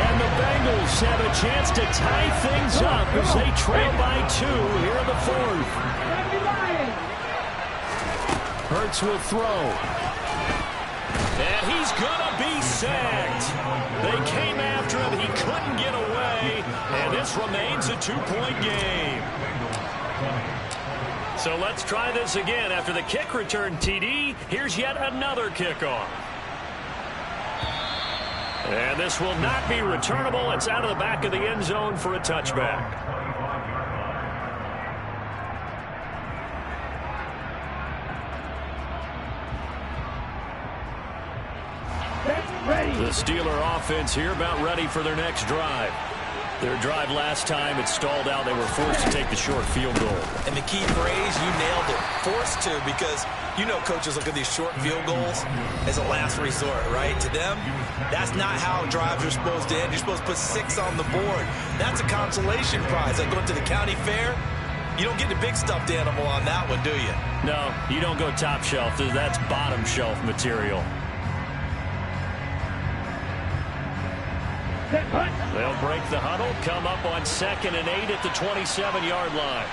S1: And the Bengals have a chance to tie things up as they trail by 2 here in the 4th. Hurts will throw. And he's going to be sacked. They came after him. He couldn't get away. And this remains a 2-point game. So let's try this again. After the kick return, TD, here's yet another kickoff. And this will not be returnable. It's out of the back of the end zone for a touchback. The Steeler offense here about ready for their next drive. Their drive last time, it stalled out. They were forced to take the short field goal.
S4: And the key phrase, you nailed it. Forced to, because you know coaches look at these short field goals as a last resort, right? To them, that's not how drives are supposed to end. You're supposed to put 6 on the board. That's a consolation prize. Like going to the county fair, you don't get the big stuffed animal on that one, do you?
S1: No, you don't go top shelf. That's bottom shelf material. They'll break the huddle, come up on 2nd and 8 at the 27-yard line.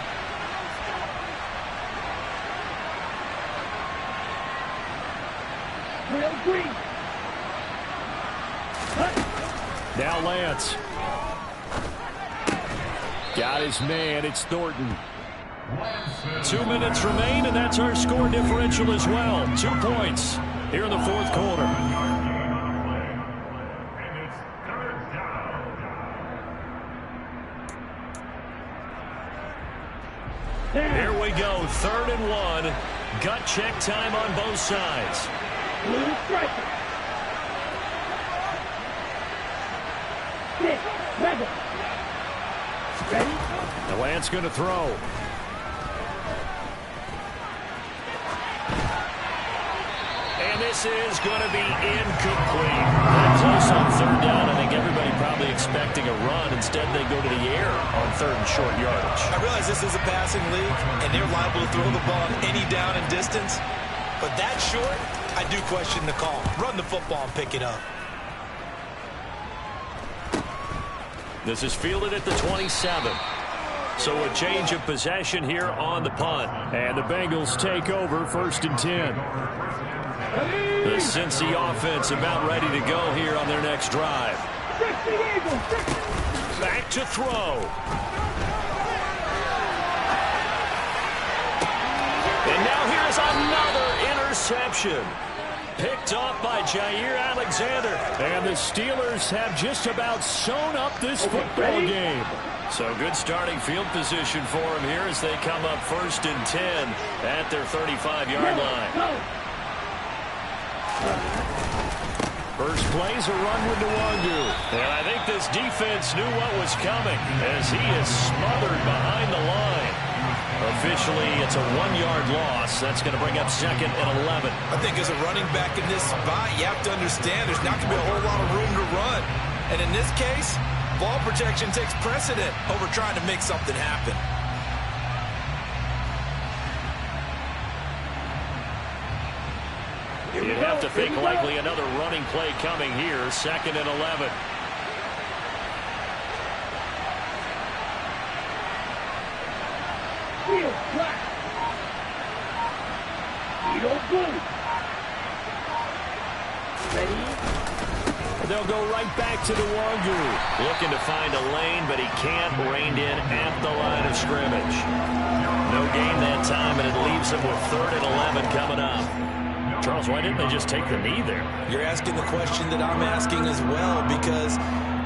S1: Now Lance. Got his man. It's Thornton. 2 minutes remain, and that's our score differential as well. 2 points here in the 4th quarter. Here we go, 3rd and 1. Gut check time on both sides. The Lance going to throw. And this is going to be incomplete. That close on 3rd down. I think everybody probably expecting a run. Instead, they go to the air on 3rd and short yardage.
S4: I realize this is a passing league, and they're liable to throw the ball on any down and distance. But that short, I do question the call. Run the football and pick it up.
S1: This is fielded at the 27. So a change of possession here on the punt. And the Bengals take over 1st and 10. The Cincy offense about ready to go here on their next drive. Back to throw. And now here's another interception. Picked off by Jair Alexander. And the Steelers have just about sewn up this football game. So good starting field position for them here as they come up 1st and 10 at their 35-yard line. First play's a run with Nwangu. And I think this defense knew what was coming as he is smothered behind the line. Officially, it's a 1-yard loss. That's going to bring up 2nd and 11.
S4: I think as a running back in this spot, you have to understand there's not going to be a whole lot of room to run. And in this case, ball protection takes precedent over trying to make something happen.
S2: You'd have to think likely another running play coming here, 2nd and 11. They'll go right back to the Wazoo. Looking to find a lane, but he can't. Reined in at the line of scrimmage. No gain that time, and it leaves him with 3rd and 11 coming up. Charles, why didn't they just take the knee there?
S4: You're asking the question that I'm asking as well, because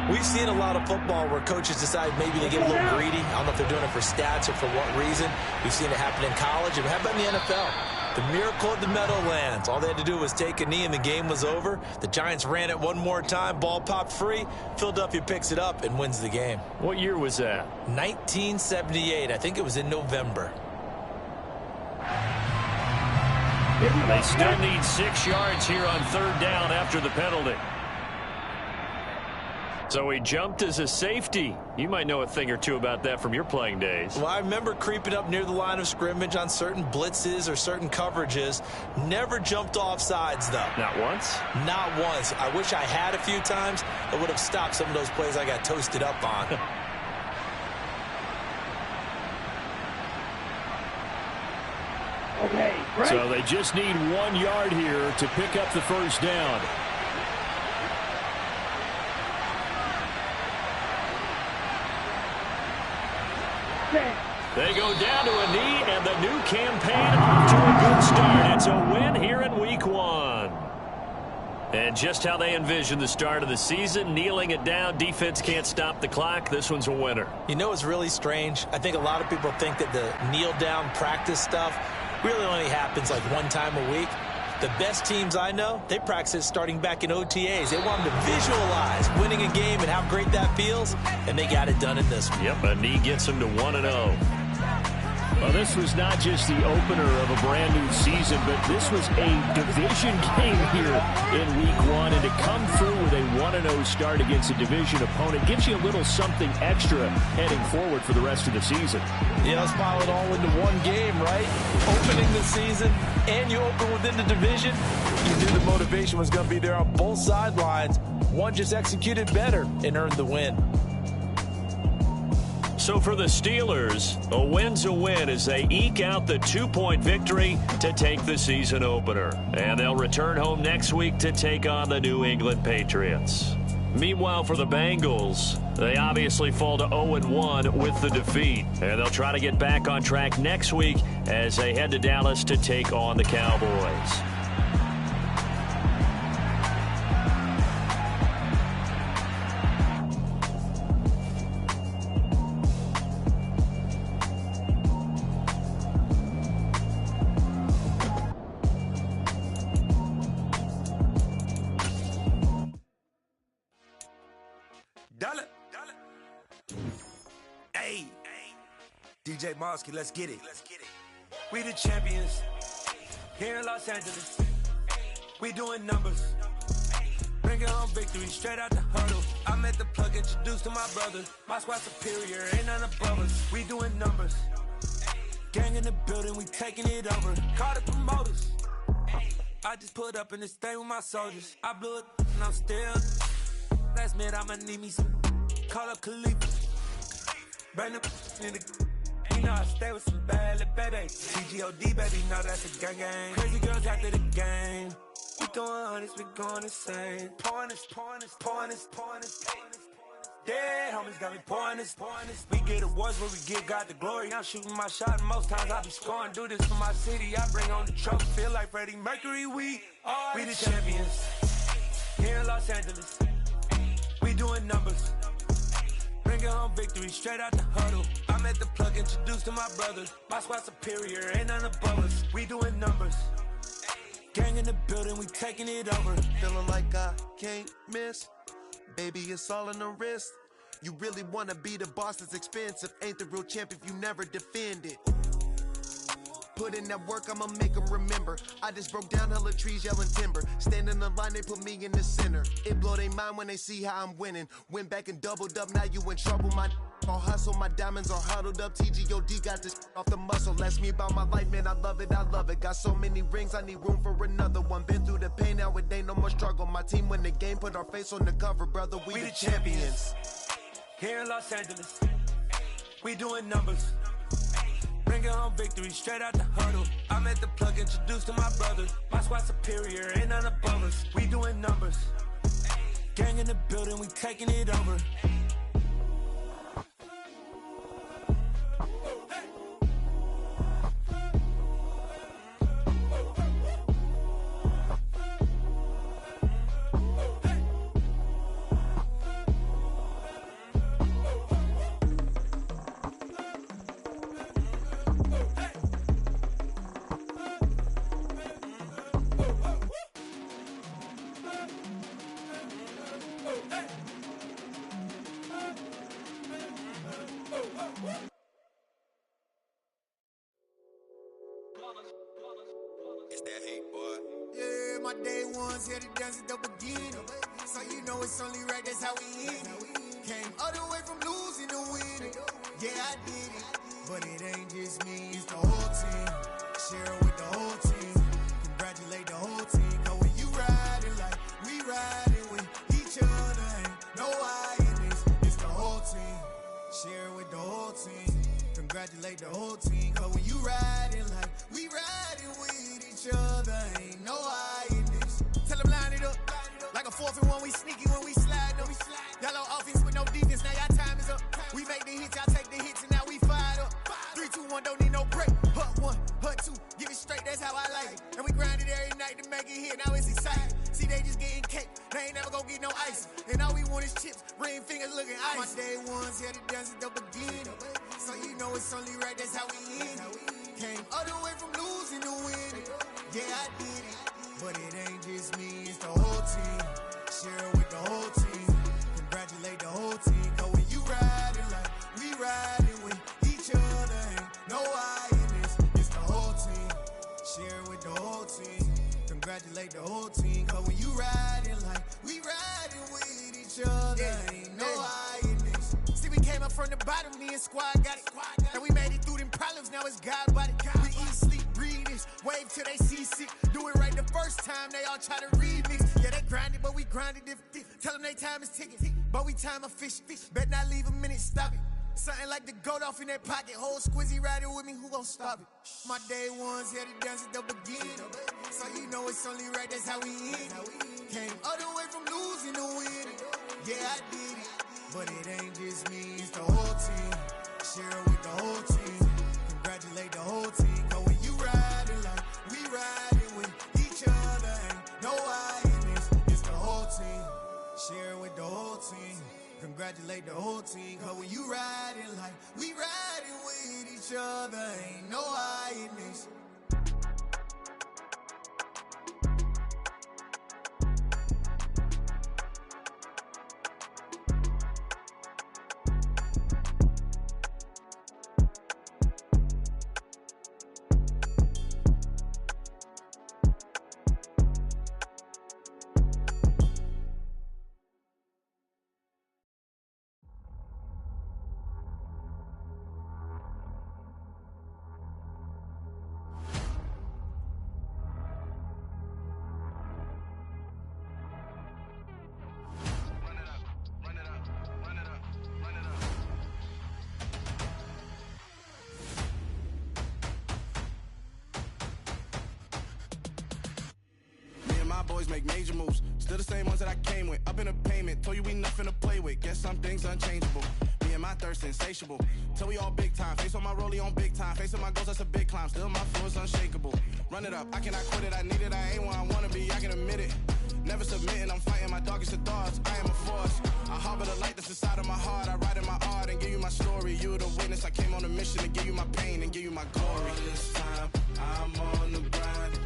S4: we've seen a lot of football where coaches decide maybe they get a little greedy. I don't know if they're doing it for stats or for what reason. We've seen it happen in college. And how about in the NFL? The miracle of the Meadowlands. All they had to do was take a knee and the game was over. The Giants ran it one more time. Ball popped free. Philadelphia picks it up and wins the game.
S2: What year was that?
S4: 1978. I think it was in November.
S2: They still need 6 yards here on 3rd down after the penalty. So he jumped as a safety. You might know a thing or two about that from your playing days.
S4: Well, I remember creeping up near the line of scrimmage on certain blitzes or certain coverages. Never jumped off sides, though.
S2: Not once?
S4: Not once. I wish I had a few times. I would have stopped some of those plays I got toasted up on.
S1: Okay, right.
S2: So they just need 1 yard here to pick up the 1st down. They go down to a knee, and the new campaign off to a good start. It's a win here in Week 1. And just how they envisioned the start of the season, kneeling it down, defense can't stop the clock. This one's a winner.
S4: You know what's really strange? I think a lot of people think that the kneel-down practice stuff really only happens like one time a week. The best teams I know, they practice starting back in OTAs. They want them to visualize winning a game and how great that feels, and they got it done in this one.
S2: Yep, a knee gets them to 1-0. Well, this was not just the opener of a brand-new season, but this was a division game here in Week 1. And to come through with a 1-0 start against a division opponent gives you a little something extra heading forward for the rest of the season.
S4: Yeah, let's pile it all into one game, right? Opening the season, and you open within the division. You knew the motivation was going to be there on both sidelines. One just executed better and earned the win.
S2: So for the Steelers, a win's a win as they eke out the 2-point victory to take the season opener. And they'll return home next week to take on the New England Patriots. Meanwhile, for the Bengals, they obviously fall to 0-1 with the defeat. And they'll try to get back on track next week as they head to Dallas to take on the Cowboys.
S6: Hey, DJ Mosky, let's get it. We the champions here in Los Angeles. We doing numbers. Bringing home victory straight out the huddle. I'm at the plug, introduced to my brothers. My squad superior, ain't none above us. We doing numbers. Gang in the building, we taking it over. Call the promoters. I just put up in this thing with my soldiers. I blew it and I'm still. Last minute, I'ma need me some. Call up Khalifa. Burn the in the. You know I stay with some bad little baby. CGOD, baby, know that's a gang gang. Crazy girls after the game. We throwing hundreds, we going insane. Pouring this. Dead homies got me pouring this. We get awards where we give God the glory. I'm shooting my shot and most times I be scoring. Do this for my city, I bring on the trophy. Feel like Freddie Mercury, we the champions. Here in Los Angeles, we doing numbers. Bringing home victory straight out the huddle. I'm at the plug, introduced to my brothers. My squad superior, ain't none above us. We doing numbers. Gang in the building, we taking it over.
S7: Feeling like I can't miss. Baby, it's all in the wrist. You really wanna be the boss, it's expensive. Ain't the real champ if you never defend it. Put in that work, I'ma make them remember. I just broke down hella trees, yelling timber. Stand in the line, they put me in the center. It blow their mind when they see how I'm winning. Went back and doubled up, now you in trouble. My all hustle, my diamonds are huddled up. TGOD got this off the muscle. Ask me about my life, man, I love it, I love it. Got so many rings, I need room for another one. Been through the pain, now it ain't no more struggle. My team win the game, put our face on the cover, brother, we the champions.
S6: Here in Los Angeles, we doing numbers. Bringing home victory straight out the huddle. I'm at the plug, introduced to my brothers. My squad superior, ain't none above us. We doing numbers. Gang in the building, we taking it over.
S7: It's that hate, boy.
S8: Yeah, my day ones here to dance at the beginning. So you know it's only right, that's how we end it. Came all the way from losing to winning. Yeah, I did it. But it ain't just me, it's the whole team. Share it with the whole team. Congratulate the whole team. Cause when you riding like we riding with each other, ain't no I in this. It's the whole team. Share it with the whole team. Congratulate the whole team. Cause when you riding like we riding with each other, ain't no I in this. Tell them line it up. Like a 4th and 1, we sneaky when we slide them. Y'all on offense with no defense, now y'all time is up. We make the hits, y'all take the hits, and now we fired up. 3, 2, 1, don't need no break. Hut 1, hut 2, give it straight, that's how I like it. And we grind it every night to make it hit, now it's exciting. See, they just getting cake, they ain't never gonna get no ice. And all we want is chips, ring fingers looking ice. My day ones here to dance at the beginning. So you know it's only right, that's how we end it. Came all the way from losing to winning. Yeah, I did it. But it ain't just me, it's the whole team. Share it with the whole team. Congratulate the whole team. Cause when you riding like we riding with each other, ain't no I in this. It's the whole team. Share it with the whole team. Congratulate the whole team. Cause when you riding like we riding with each other, ain't no I in this. See, we came up from the bottom, me and squad got it. And we made it through them problems, now it's God body. We eat, sleep, breathe this, wave till they see sick. Do it right the first time, they all try to remix. Yeah, they grinded, but we grinded different. Tell them they time is ticking, but we time a fish. Bet not leave a minute, stop it. Something like the goat off in that pocket. Whole squizzy riding with me, who gon' stop it? My day ones here to dance at the beginning. So you know it's only right, that's how we end it. Came all the way from losing to winning. Yeah, I did it. But it ain't just me, it's the whole team. Share it with the whole team. Congratulate the whole team. Cause when you riding like we riding with each other, ain't no I in this. It's the whole team. Share it with the whole team. Congratulate the whole team. Cause when you riding like we riding with each other, ain't no I in this.
S9: Boys make major moves, still the same ones that I came with. Up in the payment, told you we nothing to play with. Guess some things unchangeable. Me and my thirst insatiable. Till we all big time. Face on my rollie on big time. Facing my goals, that's a big climb. Still my flow is unshakable. Run it up, I cannot quit it. I need it, I ain't where I wanna be. I can admit it. Never submitting, I'm fighting my darkest of thoughts. I am a force. I harbor the light that's inside of my heart. I write in my art and give you my story. You the witness. I came on a mission to give you my pain and give you my glory. All this time, I'm on the grind.